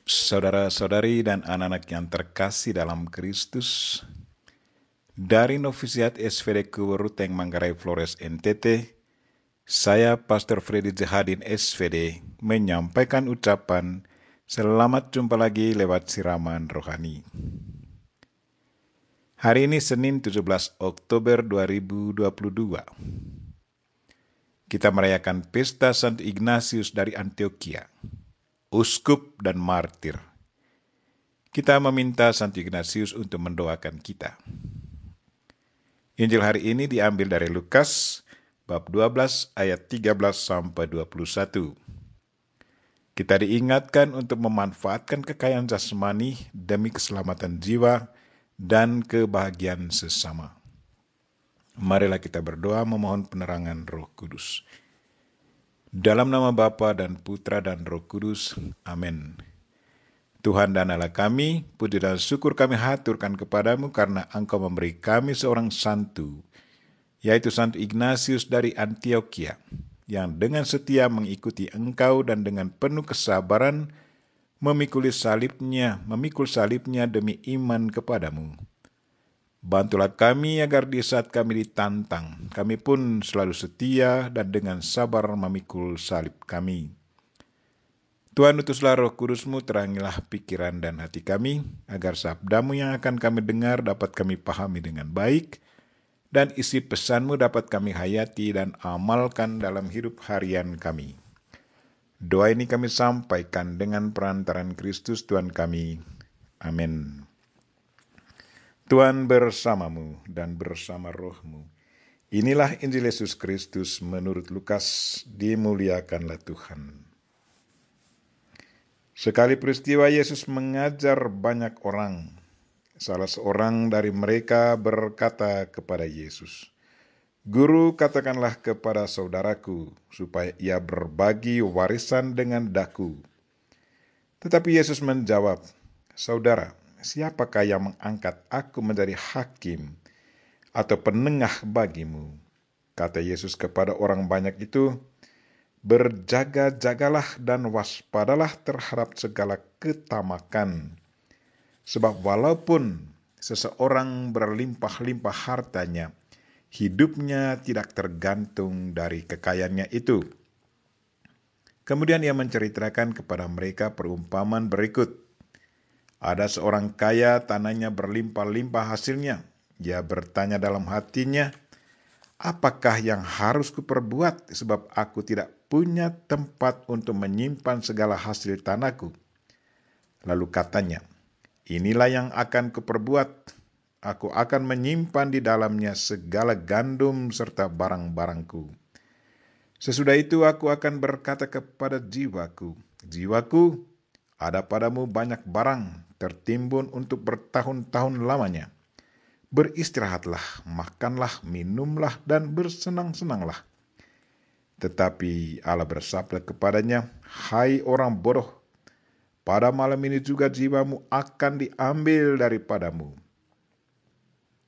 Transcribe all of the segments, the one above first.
Saudara-saudari dan anak-anak yang terkasih dalam Kristus, dari Novisiat SVD Kuweruteng Manggarai Flores NTT, saya Pastor Freddy Jahadin SVD menyampaikan ucapan selamat jumpa lagi lewat siraman rohani. Hari ini Senin 17 Oktober 2022. Kita merayakan pesta Santo Ignatius dari Antioquia, uskup dan martir. Kita meminta Santo Ignatius untuk mendoakan kita. Injil hari ini diambil dari Lukas bab 12 ayat 13 sampai 21. Kita diingatkan untuk memanfaatkan kekayaan jasmani demi keselamatan jiwa dan kebahagiaan sesama. Marilah kita berdoa memohon penerangan Roh Kudus. Dalam nama Bapa dan Putra dan Roh Kudus. Amin. Tuhan dan Allah kami, puji dan syukur kami haturkan kepadamu karena Engkau memberi kami seorang santo, yaitu Santo Ignatius dari Antioquia, yang dengan setia mengikuti Engkau dan dengan penuh kesabaran memikul salibnya demi iman kepadamu. Bantulah kami agar di saat kami ditantang, kami pun selalu setia dan dengan sabar memikul salib kami. Tuhan, utuslah Roh Kudus-Mu, terangilah pikiran dan hati kami, agar sabda-Mu yang akan kami dengar dapat kami pahami dengan baik, dan isi pesan-Mu dapat kami hayati dan amalkan dalam hidup harian kami. Doa ini kami sampaikan dengan perantaran Kristus Tuhan kami. Amin. Tuhan bersamamu dan bersama rohmu. Inilah Injil Yesus Kristus menurut Lukas, dimuliakanlah Tuhan. Sekali peristiwa Yesus mengajar banyak orang. Salah seorang dari mereka berkata kepada Yesus, "Guru, katakanlah kepada saudaraku supaya ia berbagi warisan dengan daku." Tetapi Yesus menjawab, "Saudara, siapakah yang mengangkat aku menjadi hakim atau penengah bagimu?" Kata Yesus kepada orang banyak itu, "Berjaga-jagalah dan waspadalah terhadap segala ketamakan. Sebab walaupun seseorang berlimpah-limpah hartanya, hidupnya tidak tergantung dari kekayaannya itu." Kemudian ia menceritakan kepada mereka perumpamaan berikut. Ada seorang kaya, tanahnya berlimpah-limpah hasilnya. Ia bertanya dalam hatinya, "Apakah yang harus kuperbuat sebab aku tidak punya tempat untuk menyimpan segala hasil tanahku?" Lalu katanya, "Inilah yang akan kuperbuat. Aku akan menyimpan di dalamnya segala gandum serta barang-barangku. Sesudah itu aku akan berkata kepada jiwaku, 'Jiwaku, ada padamu banyak barang tertimbun untuk bertahun-tahun lamanya. Beristirahatlah, makanlah, minumlah, dan bersenang-senanglah.' Tetapi Allah bersabda kepadanya, 'Hai orang bodoh, pada malam ini juga jiwamu akan diambil daripadamu.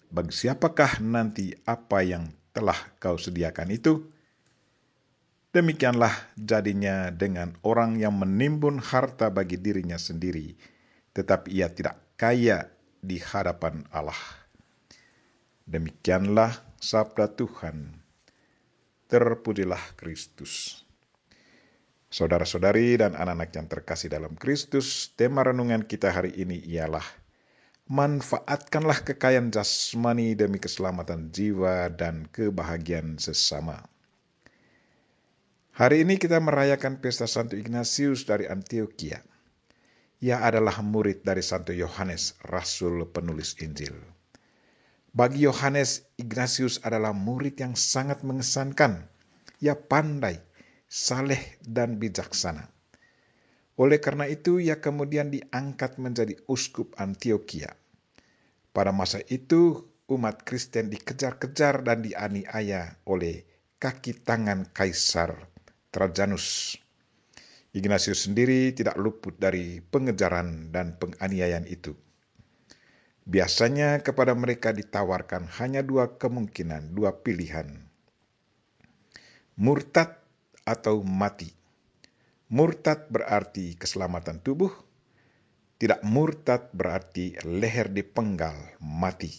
Bagi siapakah nanti apa yang telah kau sediakan itu?' Demikianlah jadinya dengan orang yang menimbun harta bagi dirinya sendiri, tetapi ia tidak kaya di hadapan Allah." Demikianlah sabda Tuhan. Terpujilah Kristus. Saudara-saudari dan anak-anak yang terkasih dalam Kristus, tema renungan kita hari ini ialah manfaatkanlah kekayaan jasmani demi keselamatan jiwa dan kebahagiaan sesama. Hari ini kita merayakan pesta Santo Ignatius dari Antioquia. Ia adalah murid dari Santo Yohanes, Rasul penulis Injil. Bagi Yohanes, Ignatius adalah murid yang sangat mengesankan. Ia pandai, saleh, dan bijaksana. Oleh karena itu, ia kemudian diangkat menjadi uskup Antioquia. Pada masa itu, umat Kristen dikejar-kejar dan dianiaya oleh kaki tangan Kaisar Trajanus. Ignatius sendiri tidak luput dari pengejaran dan penganiayaan itu. Biasanya kepada mereka ditawarkan hanya dua kemungkinan, dua pilihan. Murtad atau mati. Murtad berarti keselamatan tubuh, Tidak murtad berarti leher dipenggal, mati.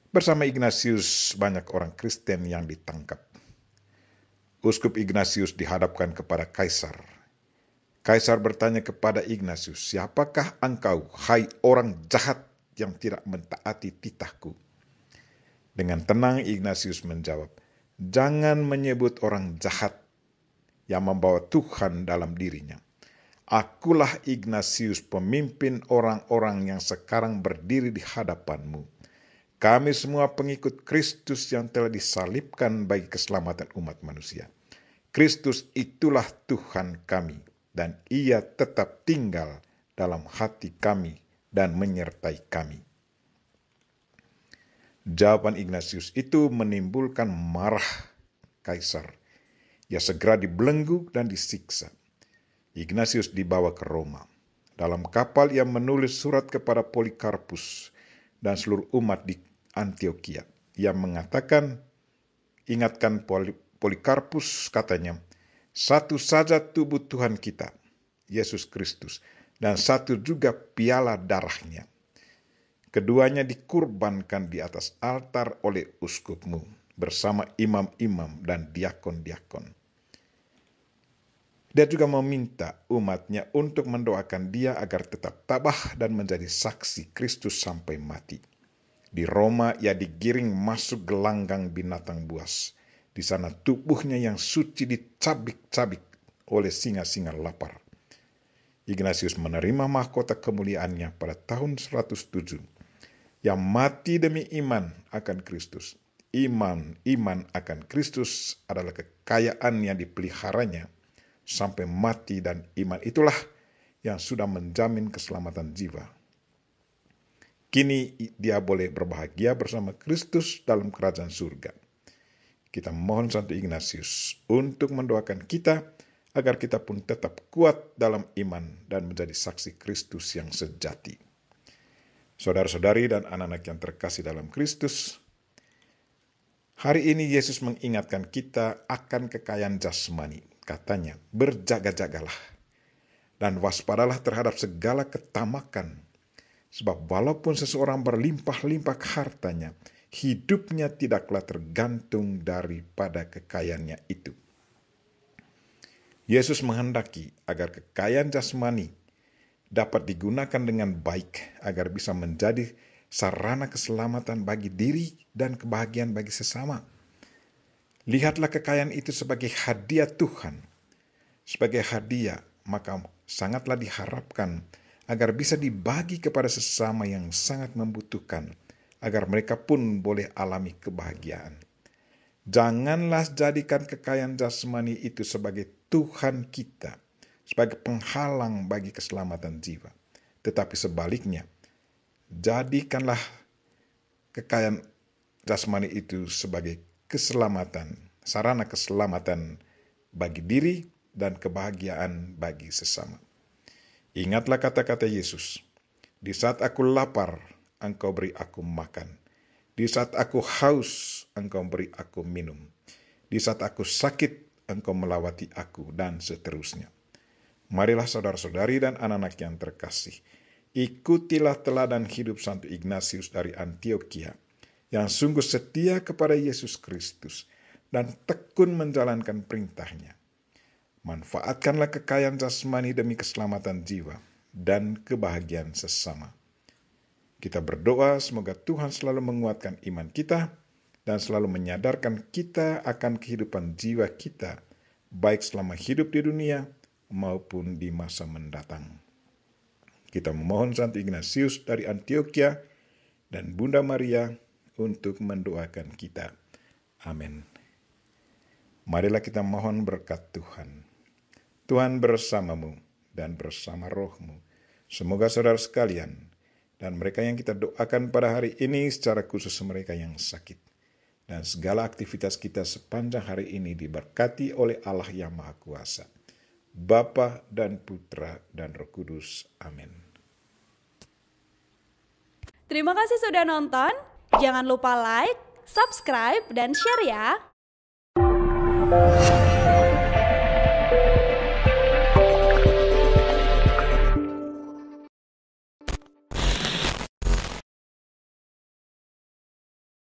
Bersama Ignatius banyak orang Kristen yang ditangkap. Uskup Ignatius dihadapkan kepada Kaisar. Kaisar bertanya kepada Ignatius, "Siapakah engkau, hai orang jahat yang tidak mentaati titahku?" Dengan tenang Ignatius menjawab, "Jangan menyebut orang jahat yang membawa Tuhan dalam dirinya. Akulah Ignatius, pemimpin orang-orang yang sekarang berdiri di hadapanmu. Kami semua pengikut Kristus yang telah disalibkan bagi keselamatan umat manusia. Kristus itulah Tuhan kami, dan Ia tetap tinggal dalam hati kami dan menyertai kami." Jawaban Ignatius itu menimbulkan marah Kaisar. Ia segera dibelenggu dan disiksa. Ignatius dibawa ke Roma. Dalam kapal ia menulis surat kepada Polikarpus dan seluruh umat di Antioquia. Ia mengatakan, ingatkan Polikarpus, katanya, "Satu saja tubuh Tuhan kita, Yesus Kristus, dan satu juga piala darahnya. Keduanya dikurbankan di atas altar oleh uskupmu bersama imam-imam dan diakon-diakon." Dia juga meminta umatnya untuk mendoakan dia agar tetap tabah dan menjadi saksi Kristus sampai mati. Di Roma ia digiring masuk gelanggang binatang buas. Di sana tubuhnya yang suci dicabik-cabik oleh singa-singa lapar. Ignatius menerima mahkota kemuliaannya pada tahun 107. Yang mati demi iman akan Kristus. Iman akan Kristus adalah kekayaan yang dipeliharanya sampai mati, dan iman itulah yang sudah menjamin keselamatan jiwa. Kini dia boleh berbahagia bersama Kristus dalam kerajaan surga. Kita mohon Santo Ignatius untuk mendoakan kita agar kita pun tetap kuat dalam iman dan menjadi saksi Kristus yang sejati. Saudara-saudari dan anak-anak yang terkasih dalam Kristus, hari ini Yesus mengingatkan kita akan kekayaan jasmani. Katanya, berjaga-jagalah dan waspadalah terhadap segala ketamakan. Sebab walaupun seseorang berlimpah-limpah hartanya, hidupnya tidaklah tergantung daripada kekayaannya itu. Yesus menghendaki agar kekayaan jasmani dapat digunakan dengan baik agar bisa menjadi sarana keselamatan bagi diri dan kebahagiaan bagi sesama. Lihatlah kekayaan itu sebagai hadiah Tuhan. Sebagai hadiah, maka sangatlah diharapkan agar bisa dibagi kepada sesama yang sangat membutuhkan, agar mereka pun boleh alami kebahagiaan. Janganlah jadikan kekayaan jasmani itu sebagai Tuhan kita, sebagai penghalang bagi keselamatan jiwa. Tetapi sebaliknya, jadikanlah kekayaan jasmani itu sebagai keselamatan, sarana keselamatan bagi diri dan kebahagiaan bagi sesama. Ingatlah kata-kata Yesus, "Di saat aku lapar, engkau beri aku makan. Di saat aku haus, engkau beri aku minum. Di saat aku sakit, engkau melawati aku," dan seterusnya. Marilah saudara-saudari dan anak-anak yang terkasih, ikutilah teladan hidup Santo Ignatius dari Antioquia, yang sungguh setia kepada Yesus Kristus dan tekun menjalankan perintahnya. Manfaatkanlah kekayaan jasmani demi keselamatan jiwa dan kebahagiaan sesama. Kita berdoa semoga Tuhan selalu menguatkan iman kita dan selalu menyadarkan kita akan kehidupan jiwa kita, baik selama hidup di dunia maupun di masa mendatang. Kita memohon Santo Ignatius dari Antioquia dan Bunda Maria untuk mendoakan kita. Amin. Marilah kita mohon berkat Tuhan. Tuhan bersamamu dan bersama rohmu. Semoga saudara sekalian dan mereka yang kita doakan pada hari ini, secara khusus mereka yang sakit, dan segala aktivitas kita sepanjang hari ini diberkati oleh Allah yang Maha Kuasa, Bapa dan Putra dan Roh Kudus. Amin. Terima kasih sudah nonton. Jangan lupa like, subscribe, dan share ya.